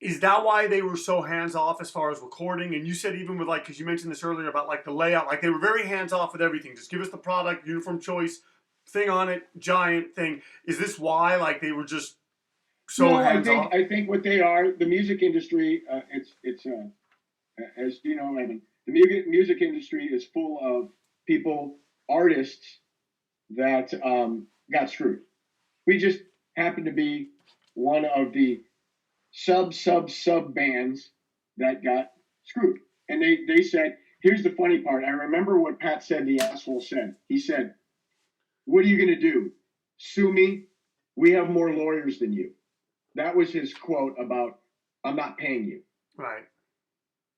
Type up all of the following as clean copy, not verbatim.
is that why they were so hands off as far as recording? And you said even with like, because you mentioned this earlier about like the layout, like they were very hands off with everything. Just give us the product, uniform choice, thing on it, giant thing. Is this why like they were just so No, hands off? I think what they are, the music industry, it's as you know, Evan, the music industry is full of people, artists that got screwed. We just happen to be one of the sub bands that got screwed. And they said, here's the funny part. I remember what Pat said, the asshole said. He said, what are you going to do? Sue me? We have more lawyers than you. That was his quote about, I'm not paying you. Right.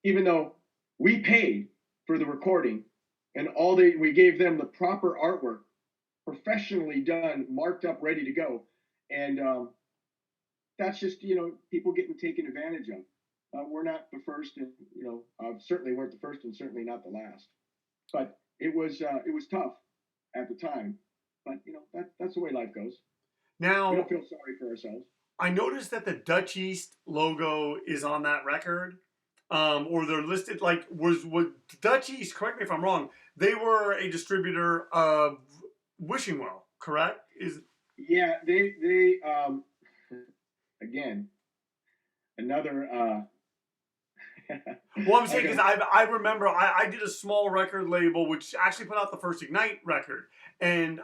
Even though we paid for the recording and we gave them the proper artwork, professionally done, marked up, ready to go. And that's just, people getting taken advantage of. We're not the first, and certainly weren't the first, and certainly not the last. But it was tough at the time. But that's the way life goes. We Now, don't feel sorry for ourselves. I noticed that the Dutch East logo is on that record, or they're listed like was Dutch East. Correct me if I'm wrong. They were a distributor of Wishing Well, correct? Is Yeah, they again another. Well, I'm saying because I remember I did a small record label which actually put out the first Ignite record, and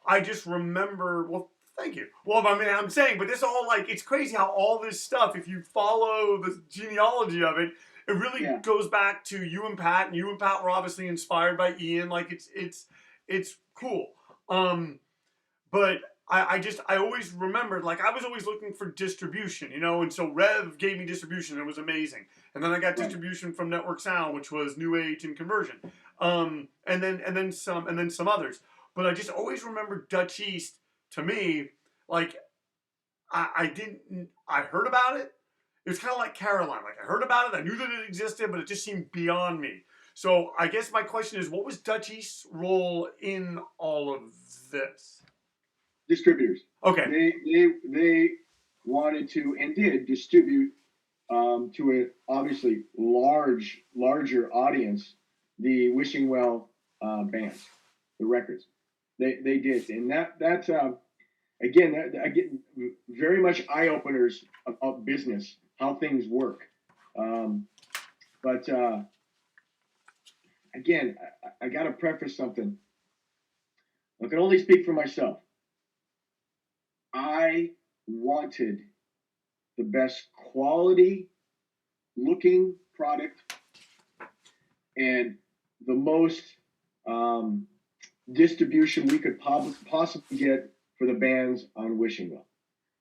I just remember. Well, thank you. Well, I mean, I'm saying, but this all like it's crazy how all this stuff, if you follow the genealogy of it, it really goes back to you and Pat, and you and Pat were obviously inspired by Ian. Like it's cool. But I always remembered, like, I was always looking for distribution, and so Rev gave me distribution. It was amazing. And then I got distribution from Network Sound, which was New Age and Conversion. And then some others. But I just always remember Dutch East, to me, like, I heard about it. It was kind of like Caroline. Like, I heard about it, I knew that it existed, but it just seemed beyond me. So I guess my question is, what was Dutch East's role in all of this? Distributors. Okay. They wanted to and did distribute to an obviously larger audience the Wishing Well bands, the records. They did, and that's again very much eye openers of business, how things work. But again, I got to preface something. I can only speak for myself. I wanted the best quality looking product and the most distribution we could possibly get for the bands on Wishing Well,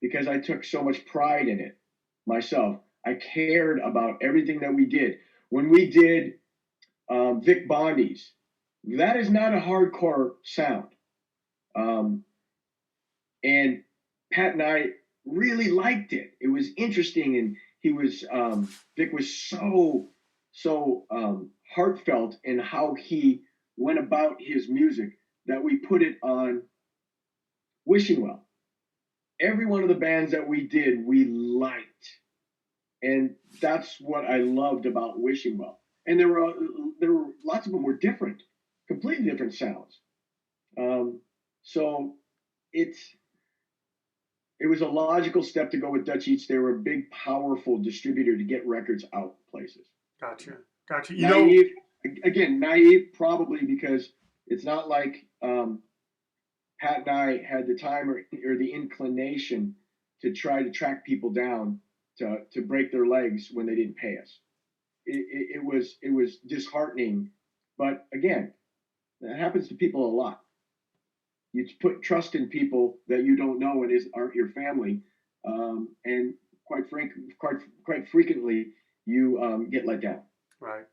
because I took so much pride in it myself. I cared about everything that we did. When we did Vic Bondi's, that is not a hardcore sound. And Pat and I really liked it. It was interesting, and Vic was so heartfelt in how he went about his music that we put it on Wishing Well. Every one of the bands that we did, we liked, and that's what I loved about Wishing Well. And there were lots of them were different, completely different sounds. So it was a logical step to go with Dutch Eats. They were a big, powerful distributor to get records out places. Gotcha. Naive probably because it's not like Pat and I had the time or the inclination to try to track people down to break their legs when they didn't pay us. It was disheartening, but again, that happens to people a lot. You put trust in people that you don't know and aren't your family, and quite frequently you get let down. Right.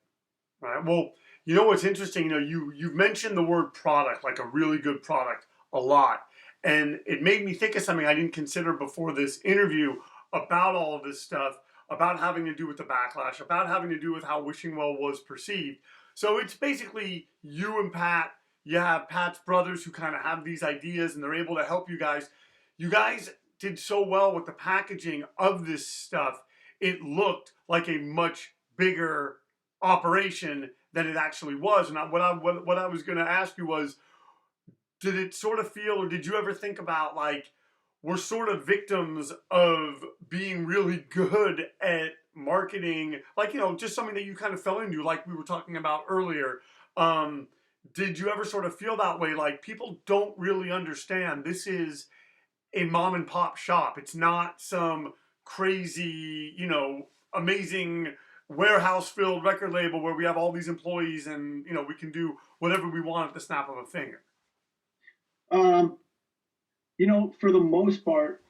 Well, you know what's interesting? You've mentioned the word product, like a really good product, a lot, and it made me think of something I didn't consider before this interview about all of this stuff, about having to do with the backlash, about having to do with how Wishing Well was perceived. So it's basically you and Pat. You have Pat's brothers who kind of have these ideas and they're able to help you guys. You guys did so well with the packaging of this stuff. it looked like a much bigger operation than it actually was. And what I was going to ask you was, did it sort of feel, or did you ever think about like, we're sort of victims of being really good at marketing, like, just something that you kind of fell into, like we were talking about earlier. Um, did you ever sort of feel that way? Like, people don't really understand this is a mom and pop shop. It's not some crazy, amazing warehouse filled record label where we have all these employees and, we can do whatever we want at the snap of a finger. Um, for the most part,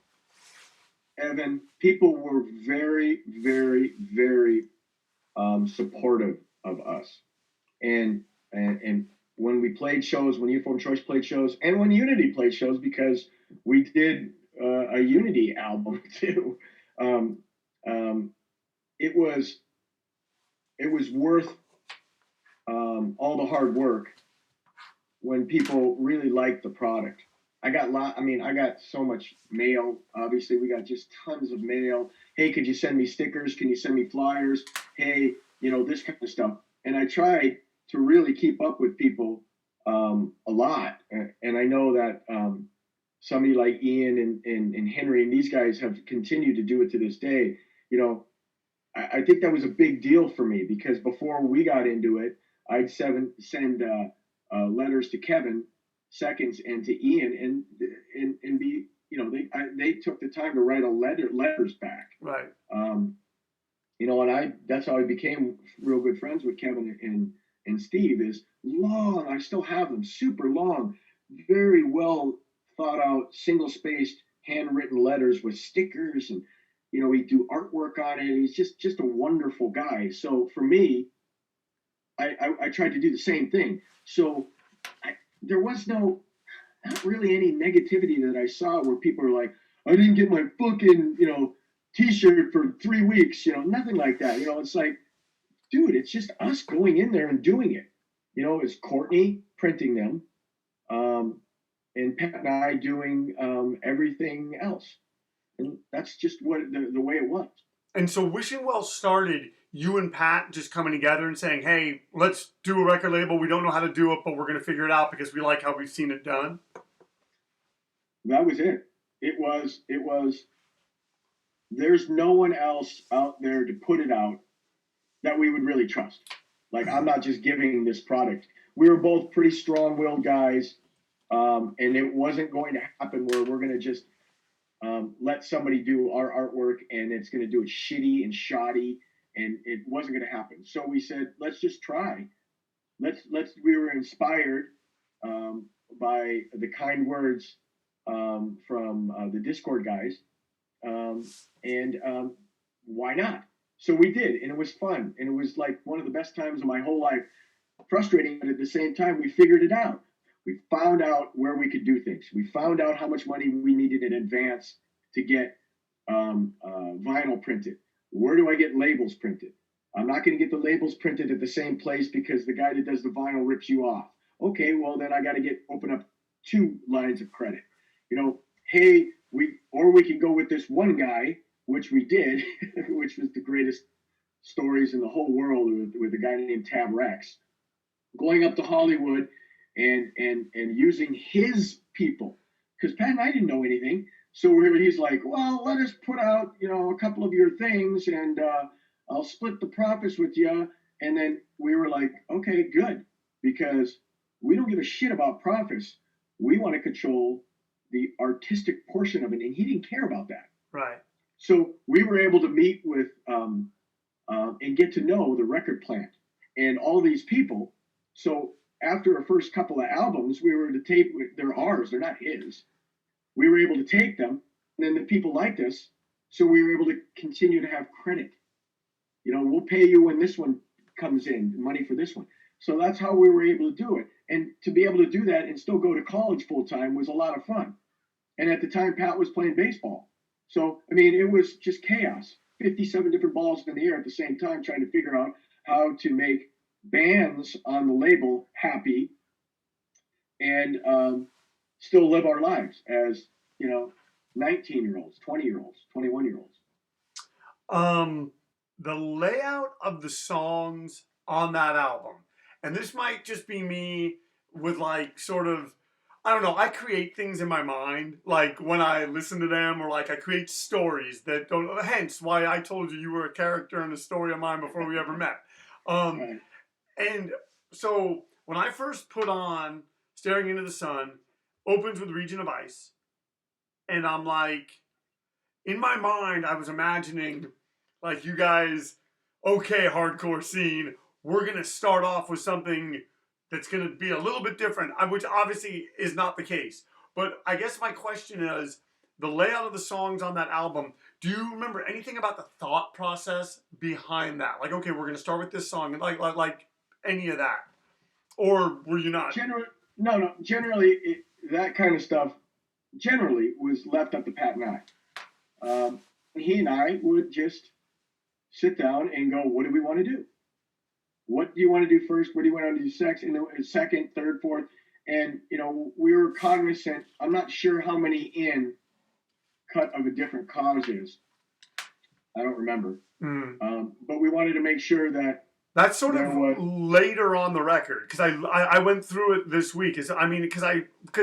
Evan, people were very, very, very supportive of us. And when we played shows, when Uniform Choice played shows, and when Unity played shows, because we did a Unity album too, um, um, it was worth all the hard work when people really liked the product. I got so much mail. Obviously, we got just tons of mail. Hey, could you send me stickers? Can you send me flyers? Hey, this kind of stuff. And I tried to really keep up with people a lot. And I know that somebody like Ian and Henry and these guys have continued to do it to this day. I think that was a big deal for me because before we got into it, I'd send letters to Kevin Seconds and to Ian and be they took the time to write letters back. Right. And that's how I became real good friends with Kevin and Steve. Is long. I still have them, super long, very well thought out, single spaced, handwritten letters with stickers, and we do artwork on it. He's just a wonderful guy. So for me, I tried to do the same thing. So there was not really any negativity that I saw where people are like, I didn't get my fucking, t-shirt for 3 weeks, nothing like that. It's like, dude, it's just us going in there and doing it. It's Courtney printing them, and Pat and I doing everything else. And that's just what the way it was. And so Wishing Well started you and Pat just coming together and saying, hey, let's do a record label. We don't know how to do it, but we're going to figure it out because we like how we've seen it done. That was it. It was, there's no one else out there to put it out that we would really trust. Like, I'm not just giving this product. We were both pretty strong-willed guys, and it wasn't going to happen where we're going to just let somebody do our artwork and it's going to do it shitty and shoddy, and it wasn't going to happen. So we said, let's just try. We were inspired by the kind words from the Discord guys, and why not? So we did, and it was fun, and it was like one of the best times of my whole life. Frustrating, but at the same time, we figured it out. We found out where we could do things. We found out how much money we needed in advance to get vinyl printed. Where do I get labels printed? I'm not going to get the labels printed at the same place because the guy that does the vinyl rips you off. Okay, well then I got to open up 2 lines of credit. Hey, we can go with this one guy, which we did, which was the greatest stories in the whole world with a guy named Tab Rex, going up to Hollywood and using his people, because Pat and I didn't know anything. So he's like, well, let us put out, a couple of your things, and I'll split the profits with you. And then we were like, okay, good, because we don't give a shit about profits. We want to control the artistic portion of it, and he didn't care about that. Right. So we were able to meet with and get to know the record plant and all these people. So after our first couple of albums, we were to tape. They're ours. They're not his. We were able to take them, and then the people liked us, so we were able to continue to have credit. We'll pay you when this one comes in, money for this one. So that's how we were able to do it. And to be able to do that and still go to college full time was a lot of fun. And at the time, Pat was playing baseball. So, it was just chaos. 57 different balls in the air at the same time, trying to figure out how to make bands on the label happy and still live our lives as 19-year-olds, 20-year-olds, 21-year-olds. Um, the layout of the songs on that album, and this might just be me with like sort of, I don't know, I create things in my mind, like when I listen to them, or like I create stories that don't, hence why I told you were a character in a story of mine before we ever met. Um, Right. and so when I first put on Staring into the Sun, opens with Region of Ice, and I'm like, in my mind, I was imagining like you guys, okay, hardcore scene, we're gonna start off with something that's gonna be a little bit different, which obviously is not the case. But I guess my question is the layout of the songs on that album. Do you remember anything about the thought process behind that? Like, okay, we're gonna start with this song, and like any of that, or were you not? No. Generally, that kind of stuff generally was left up to Pat and I. He and I would just sit down and go, what do we want to do? What do you want to do first? What do you want to do second, third, fourth? And, we were cognizant. I'm not sure how many in cut of a different cause is. I don't remember. But we wanted to make sure that that's sort of later on the record, because I went through it this week. Because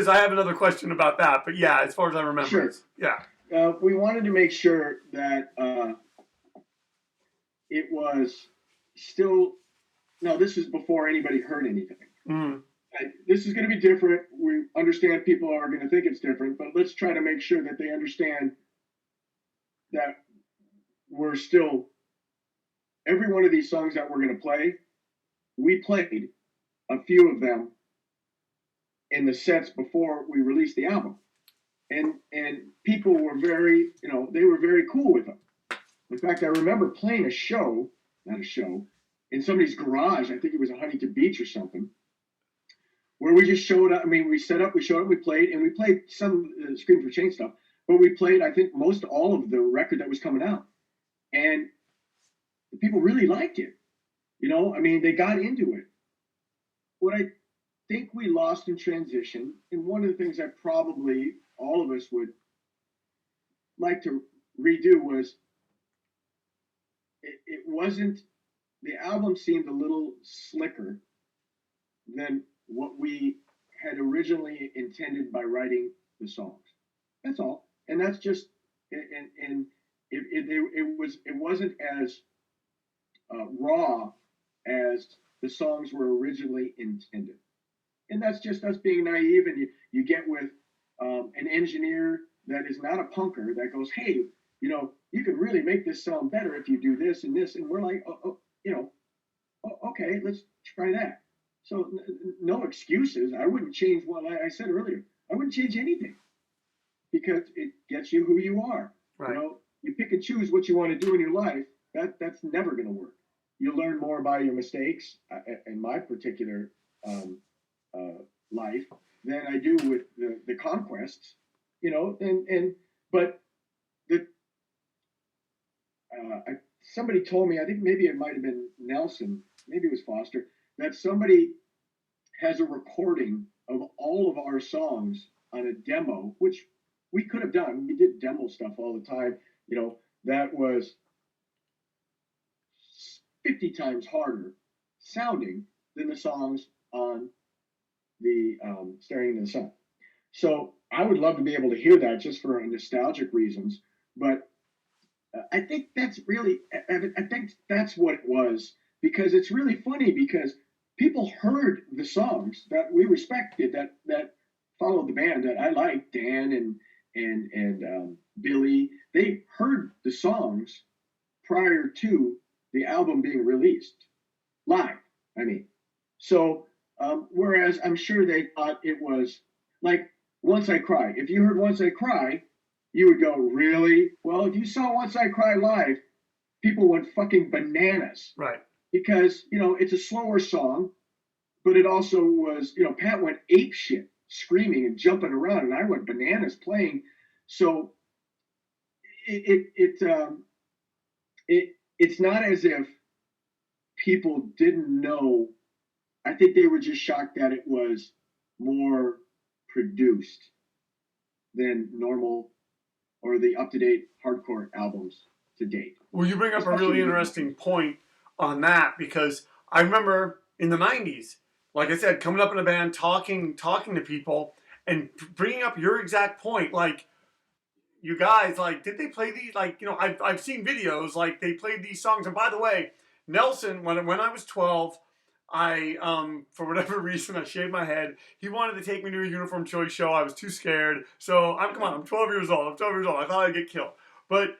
I have another question about that. But yeah, as far as I remember, sure. Yeah. We wanted to make sure that it was still. No, this is before anybody heard anything. This is going to be different. We understand people are going to think it's different, but let's try to make sure that they understand that we're still. Every one of these songs that we're going to play, we played a few of them in the sets before we released the album. And people were very, they were very cool with them. In fact, I remember playing not a show, in somebody's garage. I think it was a Huntington Beach or something, where we just showed up. I mean, we showed up, we played, and we played some Scream for Change stuff, but we played, I think, most all of the record that was coming out. And people really liked it. I mean, they got into it. What I think we lost in transition, and one of the things that probably all of us would like to redo was it wasn't, the album seemed a little slicker than what we had originally intended by writing the songs. That's all. And that's just, and it wasn't as raw as the songs were originally intended. And that's just us being naive. And you get with an engineer that is not a punker that goes, hey, you could really make this sound better if you do this and this. And we're like, okay, let's try that. So no excuses. I wouldn't change what I said earlier. I wouldn't change anything because it gets you who you are. Right. You pick and choose what you want to do in your life. That's never going to work. You learn more by your mistakes in my particular life than I do with the conquests. But somebody told me, I think maybe it might have been Nelson, maybe it was Foster, that somebody has a recording of all of our songs on a demo, which we could have done. We did demo stuff all the time. That was 50 times harder sounding than the songs on the Staring into the Sun. So I would love to be able to hear that just for nostalgic reasons. But I think that's really, I think that's what it was, because it's really funny because people heard the songs that we respected, that followed the band that I liked, Dan and Billy. They heard the songs prior to the album being released live. I mean, so whereas I'm sure they thought it was like Once I Cry. If you heard Once I Cry, you would go, really? Well, if you saw Once I Cry live, people went fucking bananas. Right. Because, it's a slower song, but it also was, Pat went ape shit, screaming and jumping around, and I went bananas playing. So it's not as if people didn't know. I think they were just shocked that it was more produced than normal or the up-to-date hardcore albums to date. Well, you bring up a Especially really with- interesting point on that, because I remember in the 90s, like I said, coming up in a band, talking to people, and bringing up your exact point. Like, you guys, like, did they play these? Like, you know, I've seen videos, like, they played these songs. And by the way, Nelson, when I was 12, I, for whatever reason, I shaved my head. He wanted to take me to a Uniform Choice show. I was too scared. So, I'm 12 years old. I'm 12 years old. I thought I'd get killed. But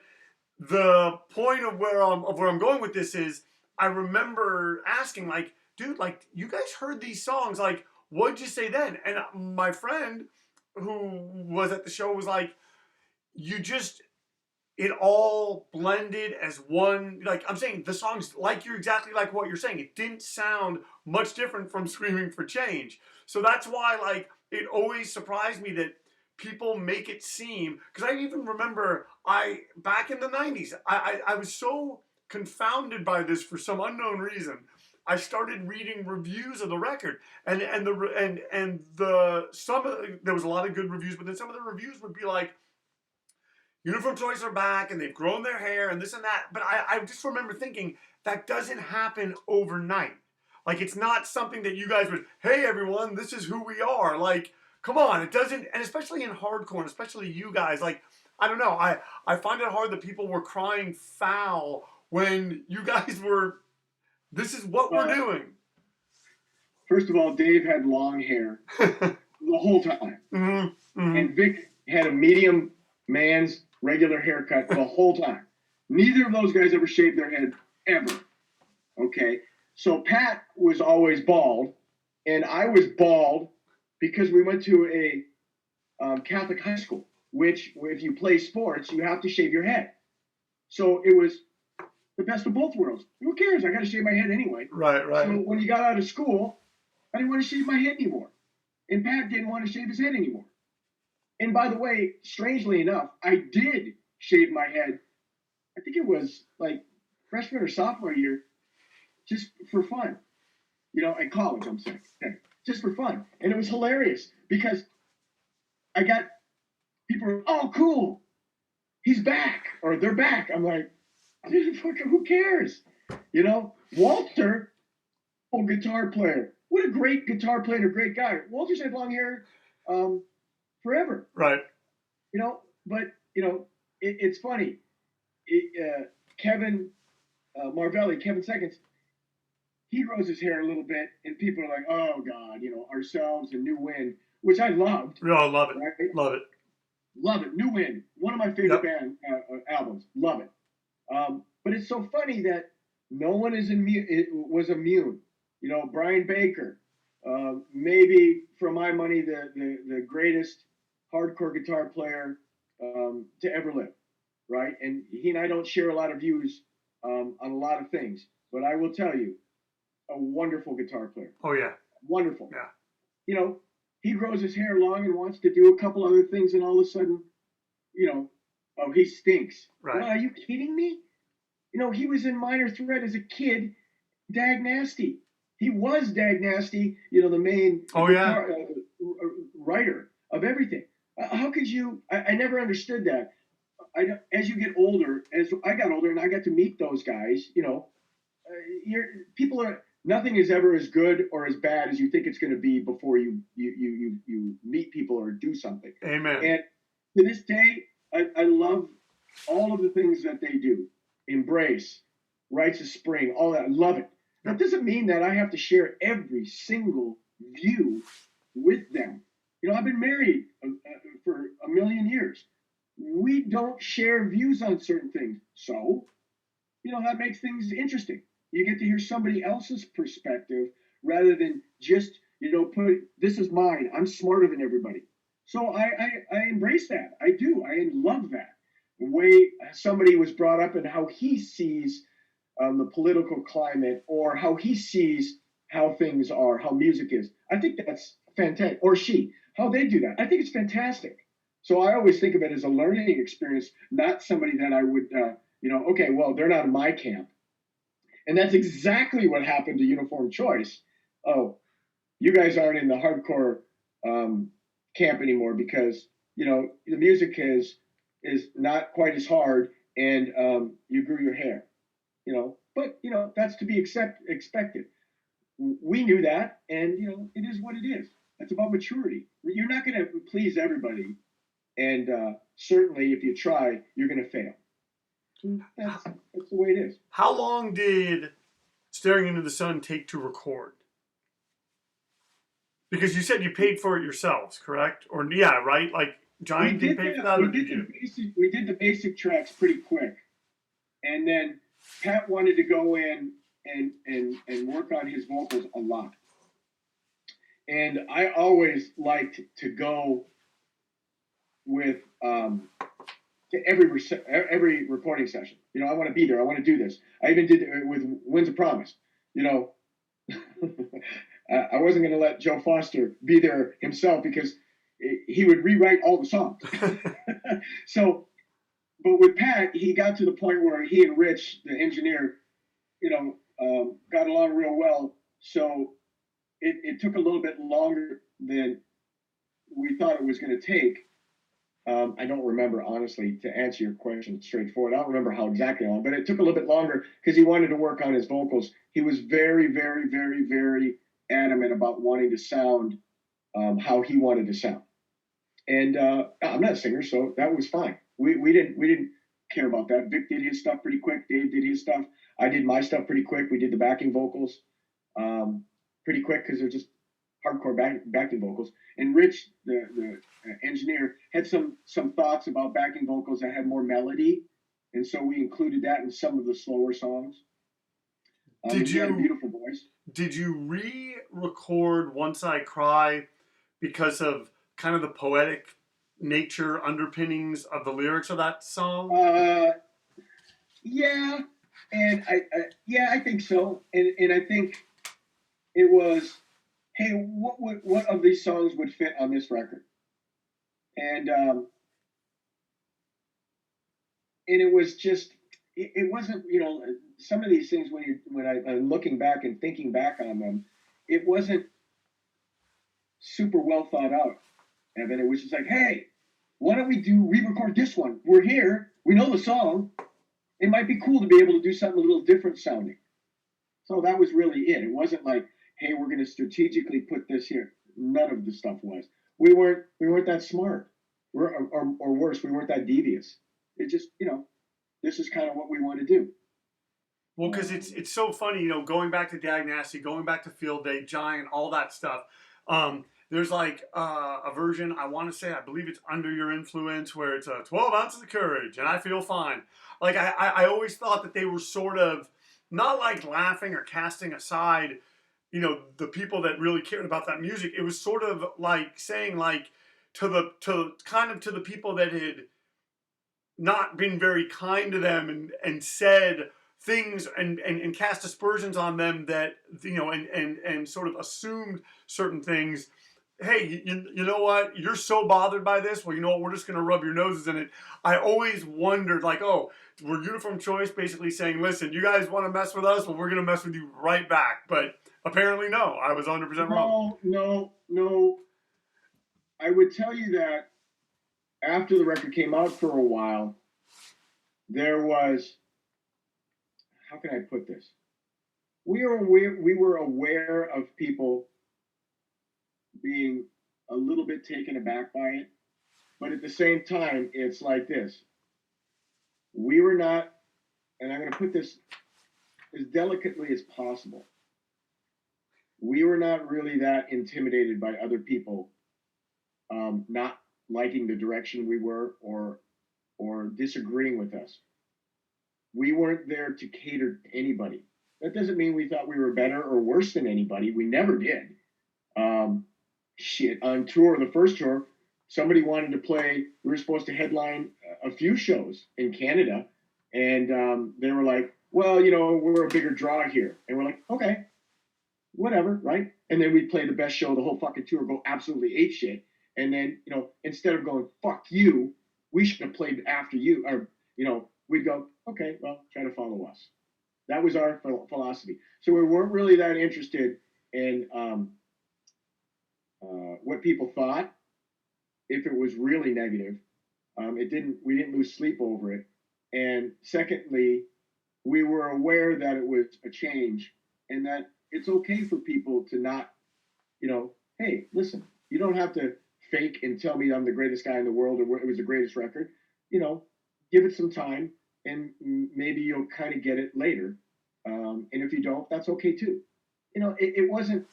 the point of where I'm going with this is, I remember asking, like, dude, like, you guys heard these songs, like, what'd you say then? And my friend who was at the show was like, you just, it all blended as one. Like, I'm saying, the songs, like, you're exactly like what you're saying, it didn't sound much different from Screaming for Change. So that's why, like, it always surprised me that people make it seem, because I even remember, back in the 90s, I was so confounded by this for some unknown reason. I started reading reviews of the record, and there was a lot of good reviews, but then some of the reviews would be like, Uniform Choice are back and they've grown their hair and this and that. But I just remember thinking, that doesn't happen overnight. Like, it's not something that you guys would, hey everyone, this is who we are. Like, come on, it doesn't. And especially in hardcore, and especially you guys, like, I don't know, I find it hard that people were crying foul when you guys were, this is what we're doing. First of all, Dave had long hair the whole time. Mm-hmm, mm-hmm. And Vic had a medium man's regular haircut the whole time. Neither of those guys ever shaved their head, ever. Okay? So Pat was always bald, and I was bald because we went to a Catholic high school, which, if you play sports, you have to shave your head. So it was the best of both worlds. Who cares? I got to shave my head anyway. Right. So when you got out of school, I didn't want to shave my head anymore. And Pat didn't want to shave his head anymore. And by the way, strangely enough, I did shave my head. I think it was like freshman or sophomore year, just for fun. You know, in college, I'm saying. Okay. Just for fun. And it was hilarious because I got people, oh, cool. He's back. Or they're back. I'm like, who cares? You know, Walter, guitar player. What a great guitar player and a great guy. Walter's had long hair forever. Right. You know, but, you know, it's funny. Kevin Marvelli, Kevin Seconds, he grows his hair a little bit, and people are like, oh, God, you know, Ourselves and New Wind, which I loved. Oh, I love it. Right? Love it. Love it. New Wind, one of my favorite band albums. Love it. But it's so funny that no one was immune. You know, Brian Baker, maybe for my money, the greatest hardcore guitar player to ever live, right? And he and I don't share a lot of views on a lot of things, but I will tell you, a wonderful guitar player. Oh, yeah. Wonderful. Yeah. You know, he grows his hair long and wants to do a couple other things, and all of a sudden, you know, oh, he stinks. Right. Well, are you kidding me? You know, he was in Minor Threat as a kid, Dag Nasty. He was Dag Nasty, you know, the main writer of everything. How could you? I never understood that. As you get older, as I got older and I got to meet those guys, you know, nothing is ever as good or as bad as you think it's going to be before you meet people or do something. Amen. And to this day, I love all of the things that they do. Embrace, Rites of Spring, all that. I love it. That doesn't mean that I have to share every single view with them. You know, I've been married for a million years. We don't share views on certain things. So, you know, that makes things interesting. You get to hear somebody else's perspective rather than just, you know, this is mine. I'm smarter than everybody. So I embrace that. I do. I love that. The way somebody was brought up and how he sees the political climate, or how he sees how things are, how music is. I think that's fantastic. Or how they do that. I think it's fantastic. So I always think of it as a learning experience, not somebody that I would, you know, okay, well, they're not in my camp. And that's exactly what happened to Uniform Choice. Oh, you guys aren't in the hardcore camp anymore because, you know, the music is not quite as hard, and you grew your hair, but that's to be expected. We knew that, and it is what it is. That's about maturity. You're not going to please everybody, and certainly if you try, you're going to fail. That's the way it is. How long did Staring into the Sun take to record? Because you said you paid for it yourselves, correct? Or yeah, right? Like Giant didn't pay for that, or did you? We did the basic tracks pretty quick, and then Pat wanted to go in and work on his vocals a lot. And I always liked to go with to every recording session. I want to be there. I want to do this. I even did it with Winds of Promise. I wasn't going to let Joe Foster be there himself because he would rewrite all the songs. So, but with Pat, he got to the point where he and Rich, the engineer, got along real well. So it took a little bit longer than we thought it was going to take. I don't remember, honestly, to answer your question straightforward. I don't remember how exactly long, but it took a little bit longer because he wanted to work on his vocals. He was very, very, very, very adamant about wanting to sound how he wanted to sound. And I'm not a singer, so that was fine. We didn't care about that. Vic did his stuff pretty quick. Dave did his stuff. I did my stuff pretty quick. We did the backing vocals pretty quick because they're just hardcore backing vocals. And Rich, the engineer, had some thoughts about backing vocals that had more melody, and so we included that in some of the slower songs. Did you had a beautiful voice? Did you re-record Once I Cry because of kind of the poetic nature underpinnings of the lyrics of that song? Yeah, and I think so, and I think it was, hey, what of these songs would fit on this record? And it was just, it wasn't, some of these things when I'm looking back and thinking back on them, it wasn't super well thought out. And then it was just like, hey, why don't we re-record this one? We're here. We know the song. It might be cool to be able to do something a little different sounding. So that was really it. It wasn't like, hey, we're going to strategically put this here. None of the stuff was. We weren't that smart. Or worse, we weren't that devious. It just, this is kind of what we want to do. Well, because it's so funny, going back to Dag Nasty, going back to Field Day, Giant, all that stuff. There's like a version, I believe it's Under Your Influence, where it's 12 ounces of courage and I feel fine. Like I always thought that they were sort of not like laughing or casting aside, the people that really cared about that music. It was sort of like saying like to the people that had not been very kind to them and said things and cast aspersions on them that, and sort of assumed certain things. Hey, you know what? You're so bothered by this. Well, you know what? We're just going to rub your noses in it. I always wondered, like, oh, we're Uniform Choice basically saying, listen, you guys want to mess with us? Well, we're going to mess with you right back. But apparently, no. I was 100% wrong. No. I would tell you that after the record came out for a while, there was, how can I put this? We were aware of people being a little bit taken aback by it, but at the same time, it's like this. We were not, and I'm going to put this as delicately as possible, we were not really that intimidated by other people not liking the direction we were or disagreeing with us. We weren't there to cater to anybody. That doesn't mean we thought we were better or worse than anybody. We never did. On tour, the first tour, somebody wanted to play. We were supposed to headline a few shows in Canada, and they were like, well, we're a bigger draw here. And we're like, okay, whatever, right? And then we'd play the best show of the whole fucking tour, go absolutely ape shit. And then, instead of going, fuck you, we should have played after you. Or, we'd go, okay, well, try to follow us. That was our philosophy. So we weren't really that interested in what people thought. If it was really negative, we didn't lose sleep over it. And secondly, we were aware that it was a change and that it's okay for people to not, hey, listen, you don't have to fake and tell me I'm the greatest guy in the world or it was the greatest record. Give it some time and maybe you'll kind of get it later. And if you don't, that's okay too. It wasn't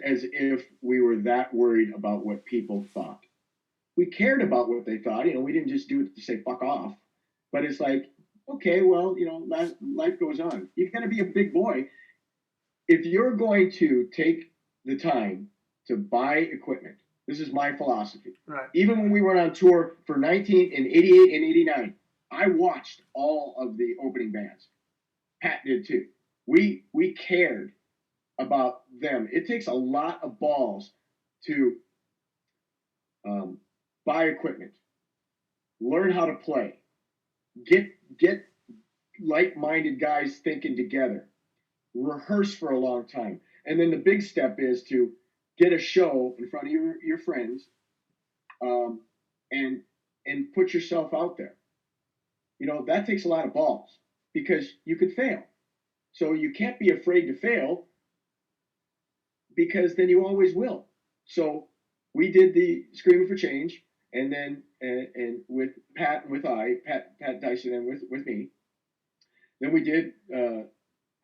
as if we were that worried about what people thought. We cared about what they thought. We didn't just do it to say fuck off. But it's like, okay, well, life goes on. You've got to be a big boy. If you're going to take the time to buy equipment, this is my philosophy. Right. Even when we went on tour for 1988 and 89, I watched all of the opening bands. Pat did too. We cared about them. It takes a lot of balls to buy equipment, learn how to play, get like-minded guys thinking together, rehearse for a long time, and then the big step is to get a show in front of your friends, and put yourself out there. That takes a lot of balls because you could fail. So you can't be afraid to fail because then you always will. So we did the Screaming for Change, and then and with Pat and with Pat Dyson and with me. Then we did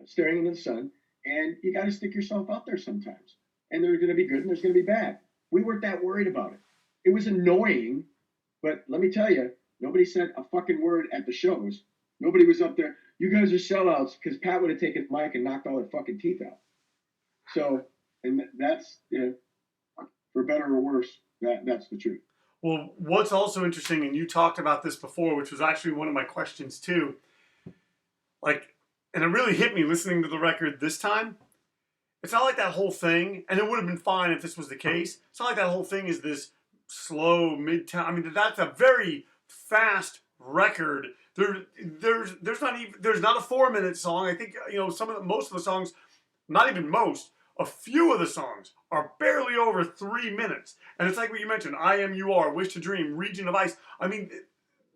Staring into the Sun, and you got to stick yourself out there sometimes. And there's going to be good and there's going to be bad. We weren't that worried about it. It was annoying, but let me tell you, nobody said a fucking word at the shows. Nobody was up there, you guys are sellouts, because Pat would have taken the mic and knocked all their fucking teeth out. So, and that's, for better or worse, that's the truth. Well, what's also interesting, and you talked about this before, which was actually one of my questions too, and it really hit me listening to the record this time. It's not like that whole thing, and it would have been fine if this was the case. It's not like that whole thing is this slow mid-tempo. I mean, that's a very fast record. There's not a 4-minute song. I think most of the songs, not even most, a few of the songs are barely over 3 minutes. And it's like what you mentioned: I Am, You Are, Wish to Dream, Region of Ice. I mean,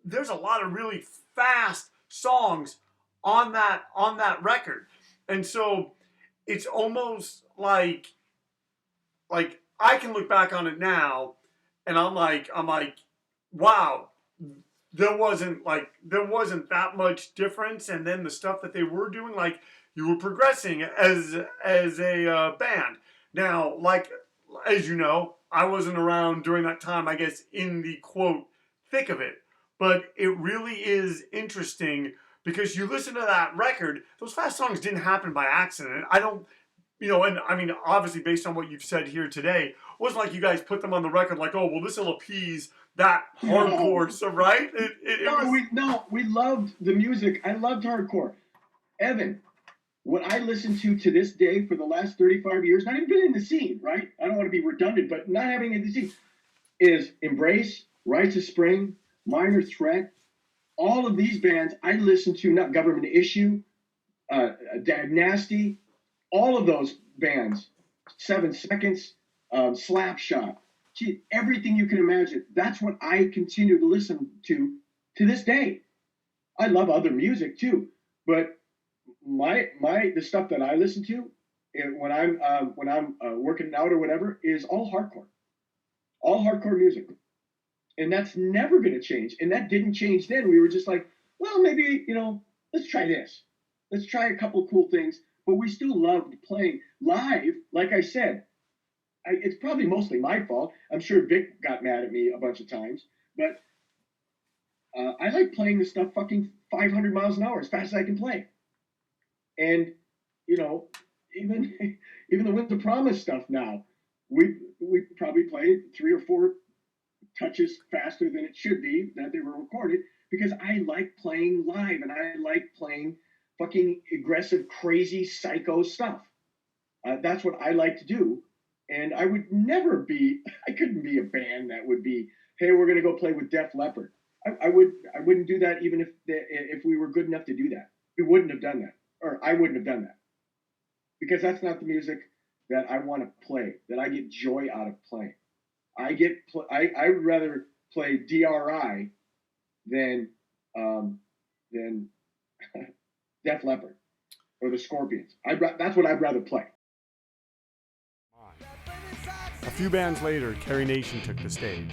there's a lot of really fast songs on that record, and so it's almost like I can look back on it now, and I'm like, wow, there wasn't that much difference. And then the stuff that they were doing, like, you were progressing as a band. Now, as you know, I wasn't around during that time, I guess, in the quote thick of it, but it really is interesting. Because you listen to that record, those fast songs didn't happen by accident. I don't, and I mean, obviously based on what you've said here today, it wasn't like you guys put them on the record like, oh, well, this will appease that hardcore, so right? We loved the music. I loved hardcore. Evan, what I listen to this day for the last 35 years, not even been in the scene, right? I don't want to be redundant, but not having in the scene, is Embrace, Rites of Spring, Minor Threat. All of these bands I listen to, not Government Issue, Dag Nasty, all of those bands, 7 Seconds, Slapshot, everything you can imagine. That's what I continue to listen to this day. I love other music too, but the stuff that I listen to when I'm working out or whatever is all hardcore music. And that's never going to change. And that didn't change then. We were just like, well, maybe, let's try this. Let's try a couple of cool things. But we still loved playing live. Like I said, it's probably mostly my fault. I'm sure Vic got mad at me a bunch of times. But I like playing this stuff fucking 500 miles an hour as fast as I can play. And, even the Winter Promise stuff now, we probably play 3 or 4 touches faster than it should be that they were recorded, because I like playing live and I like playing fucking aggressive, crazy, psycho stuff. That's what I like to do. And I couldn't be a band that would be, hey, we're going to go play with Def Leppard. I wouldn't do that even if we were good enough to do that. We wouldn't have done that, or I wouldn't have done that, because that's not the music that I want to play, that I get joy out of playing. I'd rather play DRI than Def Leppard or the Scorpions. That's what I'd rather play. A few bands later, Carrie Nation took the stage.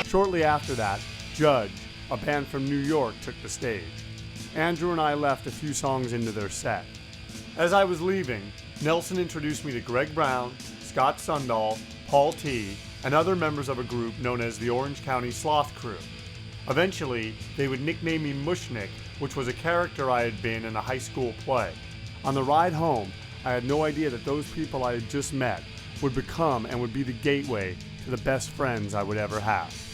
Shortly after that, Judge, a band from New York, took the stage. Andrew and I left a few songs into their set. As I was leaving, Nelson introduced me to Greg Brown, Scott Sundahl, Paul T., and other members of a group known as the Orange County Sloth Crew. Eventually, they would nickname me Mushnik, which was a character I had been in a high school play. On the ride home, I had no idea that those people I had just met would become and would be the gateway to the best friends I would ever have.